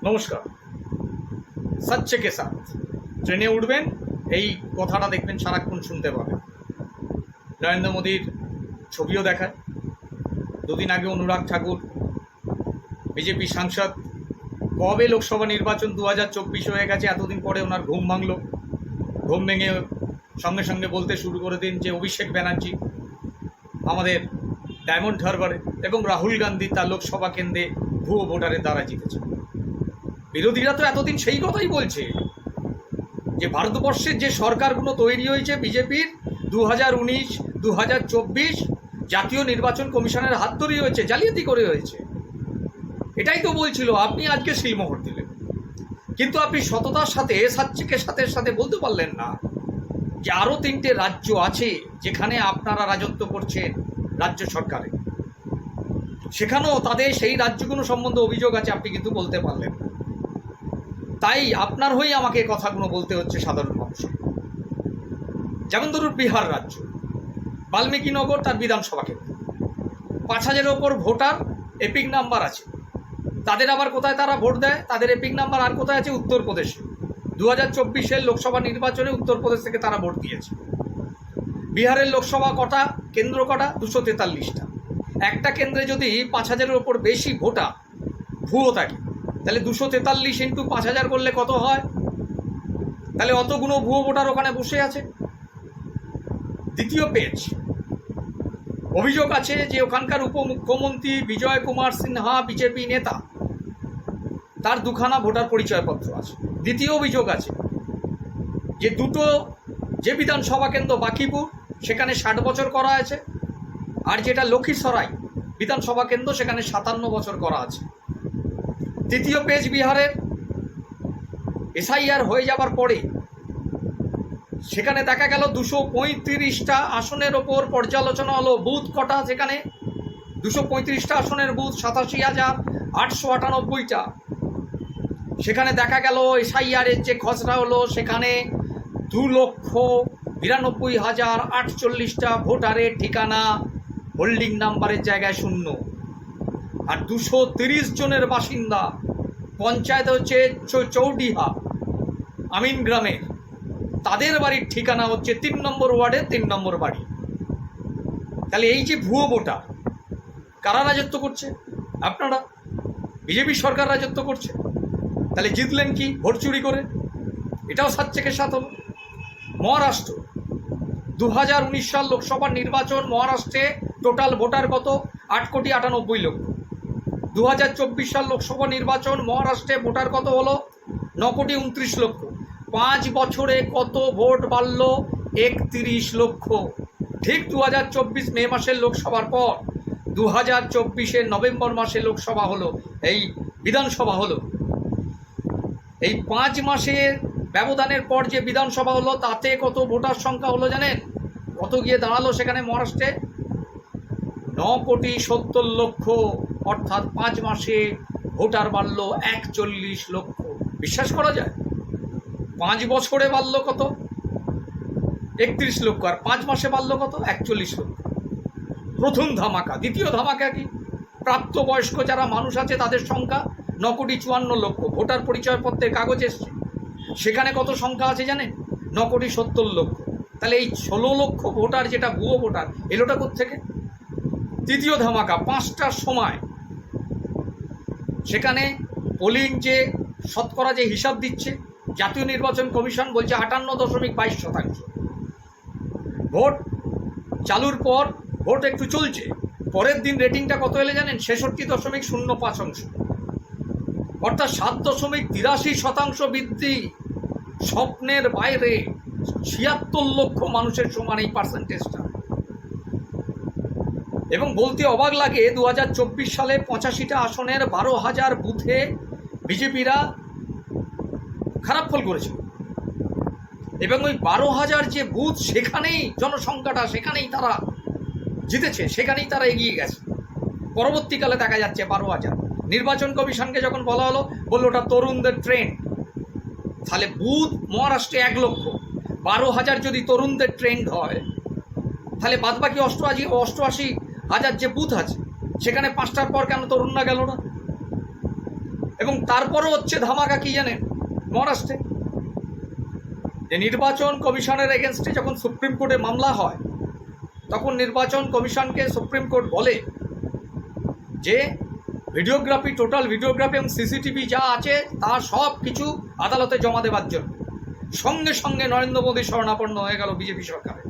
নমস্কার। সচ্চে কে সাথ ট্রেনে উঠবেন, এই কথাটা দেখবেন সারাক্ষণ শুনতে পাবেন। নরেন্দ্র মোদীর ছবিও দেখায়। দুদিন আগে অনুরাগ ঠাকুর বিজেপি সাংসদ, কবে লোকসভা নির্বাচন 2024 হয়ে গেছে, এতদিন পরে ওনার ঘুম ভাঙল। ঘুম ভেঙে সঙ্গে সঙ্গে বলতে শুরু করে দিন যে অভিষেক ব্যানার্জি আমাদের ডায়মন্ড হারবারে এবং রাহুল গান্ধী তার লোকসভা কেন্দ্রে ভুয়ো ভোটারের দ্বারা জিতেছে। বিরোধীরা তো এতদিন সেই কথাই বলছে যে ভারতবর্ষের যে সরকারগুলো তৈরি হয়েছে বিজেপির 2019, 2024 জাতীয় নির্বাচন কমিশনের হাত ধরেই হয়েছে, জালিয়াতি করে হয়েছে। এটাই তো বলছিল। আপনি আজকে শিলমোহর দিলেন, কিন্তু আপনি সততার সাথে সাচ্চেকের সাথে বলতে পারলেন না যে আরও 3টে রাজ্য আছে যেখানে আপনারা রাজত্ব করছেন রাজ্য সরকারে, সেখানেও তাদের সেই রাজ্যগুলো সম্বন্ধে অভিযোগ আছে, আপনি কিন্তু বলতে পারলেন না। তাই আপনার হয়েই আমাকে কথাগুলো বলতে হচ্ছে সাধারণ মানুষের। যেমন ধরুন বিহার রাজ্য, বাল্মীকিনগর তার বিধানসভা কেন্দ্র, 5,000-এর ওপর ভোটার, এপিক নাম্বার আছে। তাদের আবার কোথায় তারা ভোট দেয়, তাদের এপিক নাম্বার আর কোথায় আছে? উত্তরপ্রদেশে 2024-এর লোকসভা নির্বাচনে উত্তরপ্রদেশ থেকে তারা ভোট দিয়েছে। বিহারের লোকসভা কটা কেন্দ্র, কটা? 243টা। একটা কেন্দ্রে যদি 5,000-এর ওপর বেশি ভোটার ভুয়ো থাকে, তাহলে 243 ইন্টু 5,000 করলে কত হয়? তাহলে অতগুলো ভুয়ো ভোটার ওখানে বসে আছে। দ্বিতীয় পেজ, অভিযোগ আছে যে ওখানকার উপমুখ্যমন্ত্রী বিজয় কুমার সিনহা বিজেপি নেতা, তার 2খানা ভোটার পরিচয়পত্র আছে। দ্বিতীয় অভিযোগ আছে যে যে বিধানসভা কেন্দ্র বাকিপুর, সেখানে 60 বছর করা আছে, আর যেটা লক্ষ্মীসরাই বিধানসভা কেন্দ্র সেখানে 57 বছর করা আছে। তৃতীয় পেজ বিহারের এসআইআর হয়ে যাবার পরে সেখানে দেখা গেল 235টা আসনের ওপর পর্যালোচনা হলো। বুথ কটা সেখানে? 235টা আসনের বুথ, 87,898টা। সেখানে দেখা গেল এসআইআরের যে খসড়া হলো সেখানে 2,92,048টা ভোটারের ঠিকানা হোল্ডিং নাম্বারের জায়গায় 0। আর 230 জনের বাসিন্দা, পঞ্চায়েত হচ্ছে চৌডিহা আমিন গ্রামের, তাদের বাড়ির ঠিকানা হচ্ছে 3 নম্বর ওয়ার্ডে 3 নম্বর বাড়ি। তাহলে এই যে ভুয়ো ভোটার, কারা রাজত্ব করছে? আপনারা, বিজেপি সরকার রাজত্ব করছে। তাহলে জিতলেন কি? ভোট চুরি করে। এটাও সাচ্চেকের সাথ হলো। মহারাষ্ট্র 2019 সাল লোকসভার নির্বাচন, মহারাষ্ট্রে টোটাল ভোটার কত? 8,98,00,000। 2024 সাল লোকসভা নির্বাচন, মহারাষ্ট্রে ভোটার কত হলো? 9,29,00,000। 5 বছরে কত ভোট বাড়ল? 31 লক্ষ। ঠিক 2024 মে মাসের লোকসভার পর 2024-এর নভেম্বর মাসে লোকসভা হলো, এই বিধানসভা হলো। এই 5 মাসের ব্যবধানের পর যে বিধানসভা হলো, তাতে কত ভোটার সংখ্যা হলো জানেন? কত গিয়ে দাঁড়ালো সেখানে মহারাষ্ট্রে? 9,70,00,000। অর্থাৎ 5 মাসে ভোটার বাড়ল 41 লক্ষ। বিশ্বাস করা যায়? 5 বছরে বাড়ল কত? 31 লক্ষ। আর 5 মাসে বাড়ল কত? 41 লক্ষ। প্রথম ধামাকা। দ্বিতীয় ধামাকা কি? প্রাপ্তবয়স্ক যারা মানুষ আছে তাদের সংখ্যা 9,54,00,000। ভোটার পরিচয়পত্রের কাগজ এসছে, সেখানে কত সংখ্যা আছে জানেন? 9,70,00,000। তাহলে এই 16 লক্ষ ভোটার যেটা ভুয়ো ভোটার, এলোটা কোত্থেকে? তৃতীয় ধামাকা, 5টার সময় সেখানে পোলিং যে শতকরা যে হিসাব দিচ্ছে জাতীয় নির্বাচন কমিশন বলছে 58.22%। ভোট চালুর পর ভোট একটু চলছে, পরের দিন রেটিংটা কত এলে জানেন? 66.05%। অর্থাৎ 7.83% বৃদ্ধি। স্বপ্নের বাইরে। 76 লক্ষ মানুষের সমান এই পার্সেন্টেজটা। এবং বলতে অবাক লাগে, 2024 সালে 85টা আসনের 12,000 বুথে বিজেপিরা খারাপ ফল করেছিল। এবং ওই 12,000 যে বুথ, সেখানেই জনসংখ্যাটা, সেখানেই তারা জিতেছে, সেখানেই তারা এগিয়ে গেছে। পরবর্তীকালে দেখা যাচ্ছে 12,000। নির্বাচন কমিশনকে যখন বলা হলো, বললো ওটা তরুণদের ট্রেন্ড। তাহলে বুথ মহারাষ্ট্রে 1 লক্ষ, 12,000 যদি তরুণদের ট্রেন্ড হয়, তাহলে বাদবাকি 88,000 যে বুথ আছে সেখানে 5টার পর কেন তরুণরা গেল না? এবং তারপরও হচ্ছে ধামাকা কি জানেন মহারাষ্ট্রে, যে নির্বাচন কমিশনের এগেনস্টে যখন সুপ্রিম কোর্টে মামলা হয় তখন নির্বাচন কমিশনকে সুপ্রিম কোর্ট বলে যে ভিডিওগ্রাফি, টোটাল ভিডিওগ্রাফি এবং সিসিটিভি যা আছে তা সব কিছু আদালতে জমা দেওয়ার জন্য। সঙ্গে সঙ্গে নরেন্দ্র মোদী শরণাপন্ন হয়ে গেল বিজেপি সরকারে।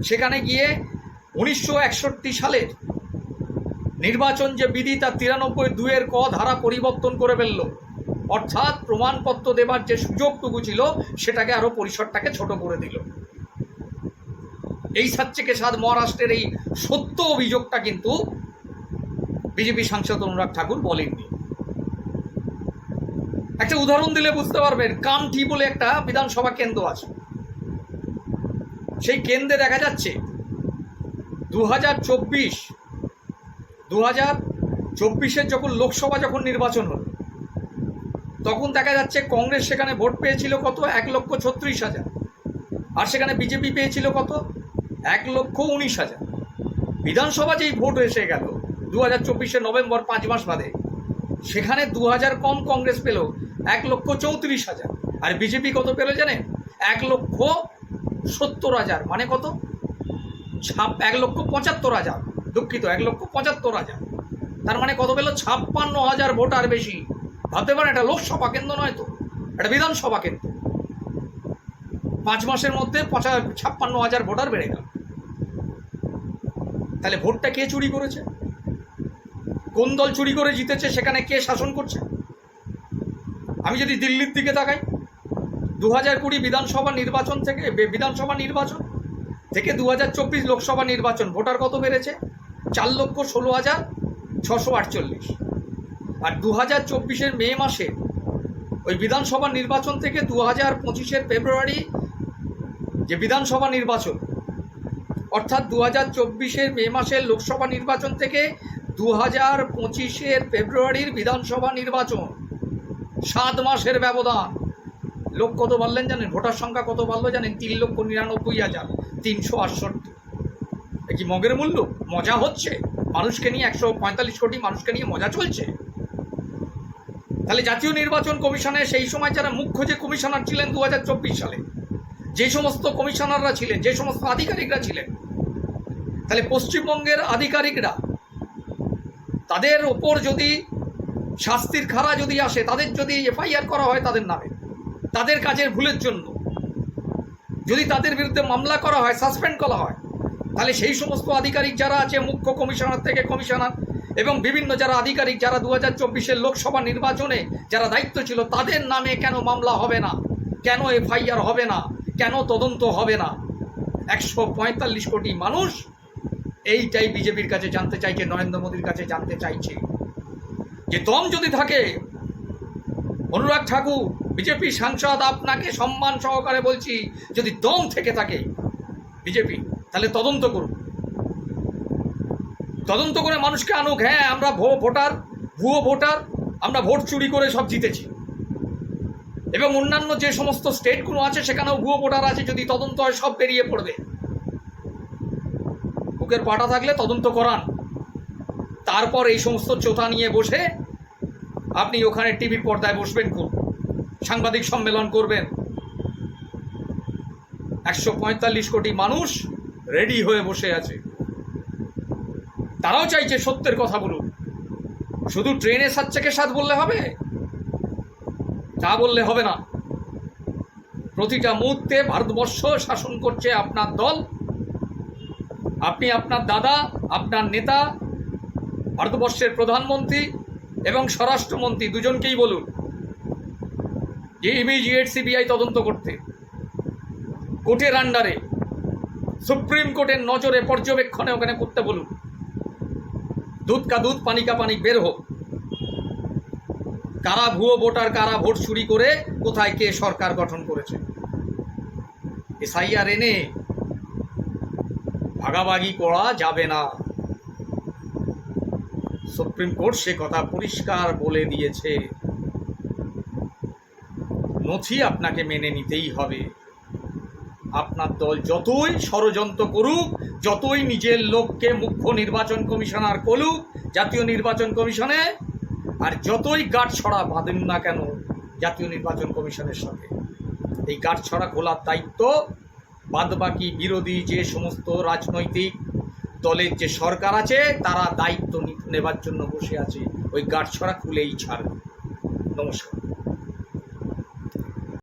সেখানে গিয়ে 1961 সালের নির্বাচন যে বিধি তার 93(2) ক ধারা পরিবর্তন করে ফেলল, অর্থাৎ প্রমাণপত্র দেবার যে সুযোগটুকু ছিল সেটাকে আরও পরিসরটাকে ছোট করে দিল। এই সাচ্চেকে সাদ মহারাষ্ট্রের এই সত্য অভিযোগটা কিন্তু বিজেপি সাংসদ অনুরাগ ঠাকুর বলেননি। একটা উদাহরণ দিলে বুঝতে পারবেন, কামঠি বলে একটা বিধানসভা কেন্দ্র আছে। সেই কেন্দ্রে দেখা যাচ্ছে 2024-এর যখন লোকসভা যখন নির্বাচন হলো তখন দেখা যাচ্ছে কংগ্রেস সেখানে ভোট পেয়েছিল কত, 1,36,000, আর সেখানে বিজেপি পেয়েছিল কত, 1,19,000। বিধানসভা যেই ভোট এসে গেল 2024 নভেম্বর, 5 মাস বাদে, সেখানে 2,000 কম কংগ্রেস পেল, 1,34,000, আর বিজেপি কত পেল জানেন, 1,70,000। মানে কত, 1,75,000, দুঃখিত, 1,75,000। তার মানে কত পেল, 56,000 ভোটার বেশি। ভাবতে পারেন এটা লোকসভা কেন্দ্র নয় তো, এটা বিধানসভা কেন্দ্র। 5 মাসের মধ্যে 56,000 ভোটার বেড়ে গেল। তাহলে ভোটটা কে চুরি করেছে, কোন দল চুরি করে জিতেছে, সেখানে কে শাসন করছে? আমি যদি দিল্লির দিকে তাকাই, 2020 বিধানসভা নির্বাচন থেকে 2024 লোকসভা নির্বাচন ভোটার কত বেড়েছে, 4,16,648। আর 2024 মে মাসে ওই বিধানসভা নির্বাচন থেকে 2025 ফেব্রুয়ারি যে বিধানসভা নির্বাচন, অর্থাৎ 2024 মে মাসের লোকসভা নির্বাচন থেকে 2025 ফেব্রুয়ারির বিধানসভা নির্বাচন, 7 মাসের ব্যবধান। লোক কত বাড়লেন জানেন, ভোটার সংখ্যা কত বাড়লো জানেন, 3,99,368। কি মগের মূল্য, মজা হচ্ছে মানুষকে নিয়ে, 145 কোটি মানুষকে নিয়ে মজা চলছে। তাহলে জাতীয় নির্বাচন কমিশনে সেই সময় যারা মুখ্য যে কমিশনার ছিলেন 2024 সালে, যে সমস্ত কমিশনাররা ছিলেন, যে সমস্ত আধিকারিকরা ছিলেন, তাহলে পশ্চিমবঙ্গের আধিকারিকরা, তাদের ওপর যদি শাস্তির খাড়া যদি আসে, তাদের যদি এফআইআর করা হয় তাদের নামে, তাদের কাজের ভুলের জন্য যদি তাদের বিরুদ্ধে মামলা করা হয়, সাসপেন্ড করা হয়, তাহলে সেই সমস্ত আধিকারিক যারা আছে, মুখ্য কমিশনার থেকে কমিশনার এবং বিভিন্ন যারা আধিকারিক যারা 2024 লোকসভা নির্বাচনে যারা দায়িত্ব ছিল, তাদের নামে কেন মামলা হবে না, কেন এফআইআর হবে না, কেন তদন্ত হবে না? 145 কোটি মানুষ এইটাই বিজেপির কাছে জানতে চাইছে, নরেন্দ্র মোদীর কাছে জানতে চাইছে। যে দম যদি থাকে, অনুরাগ ঠাকুর বিজেপি সাংসদ, আপনাকে সম্মান সহকারে বলছি, যদি দম থেকে থাকে বিজেপি, তাহলে তদন্ত করুন, তদন্ত করে মানুষকে আনুক। হ্যাঁ, আমরা ভুয়ো ভোটার, আমরা ভোট চুরি করে সব জিতেছি, এবং অন্যান্য যে সমস্ত স্টেটগুলো আছে সেখানেও ভুয়ো ভোটার আছে, যদি তদন্ত হয় সব বেরিয়ে পড়বে। বুকের পাটা থাকলে তদন্ত করান, তারপর এই সমস্ত চোথা নিয়ে বসে আপনি ওখানে টিভির পর্দায় বসবেন, সাংবাদিক সম্মেলন করবেন। 145 কোটি মানুষ রেডি হয়ে বসে আছে, তারাও চাইছে সত্যের কথা বলুন। শুধু ট্রেনে সাচ্চেকে সাথ বললে হবে, তা বললে হবে না। প্রতিটা মুহূর্তে ভারতবর্ষ শাসন করছে আপনার দল, আপনি, আপনার দাদা, আপনার নেতা, ভারতবর্ষের প্রধানমন্ত্রী এবং স্বরাষ্ট্রমন্ত্রী দুজনকেই বলুন যে ইমিডিয়েট সিবিআই তদন্ত করতে, কোর্টের আন্ডারে, সুপ্রিম কোর্টের নজরে, পর্যবেক্ষণে ওখানে করতে বলুন। দুধ কা দুধ, পানি কা পানি বের হোক। কারা ভুয়ো ভোটার, কারা ভোট চুরি করে কোথায় কে সরকার গঠন করেছে, এসআইআর এনে ভাগাভাগি করা যাবে না। সুপ্রিম কোর্ট সে কথা পরিষ্কার বলে দিয়েছে। নথি আপনাকে মেনে নিতেই হবে। আপনার দল যতই ষড়যন্ত্র করুক, যতই নিজের লোককে মুখ্য নির্বাচন কমিশনার করুক জাতীয় নির্বাচন কমিশনে, আর যতই গাঁটছড়া বাঁধেন না কেন জাতীয় নির্বাচন কমিশনের সাথে, এই গাঁটছড়া খোলার দায়িত্ব বাদবাকি বিরোধী যে সমস্ত রাজনৈতিক দলের যে সরকার আছে তারা দায়িত্ব নেবার জন্য বসে আছে, ওই গাঁটছড়া খুলেই ছাড়বে। নমস্কার।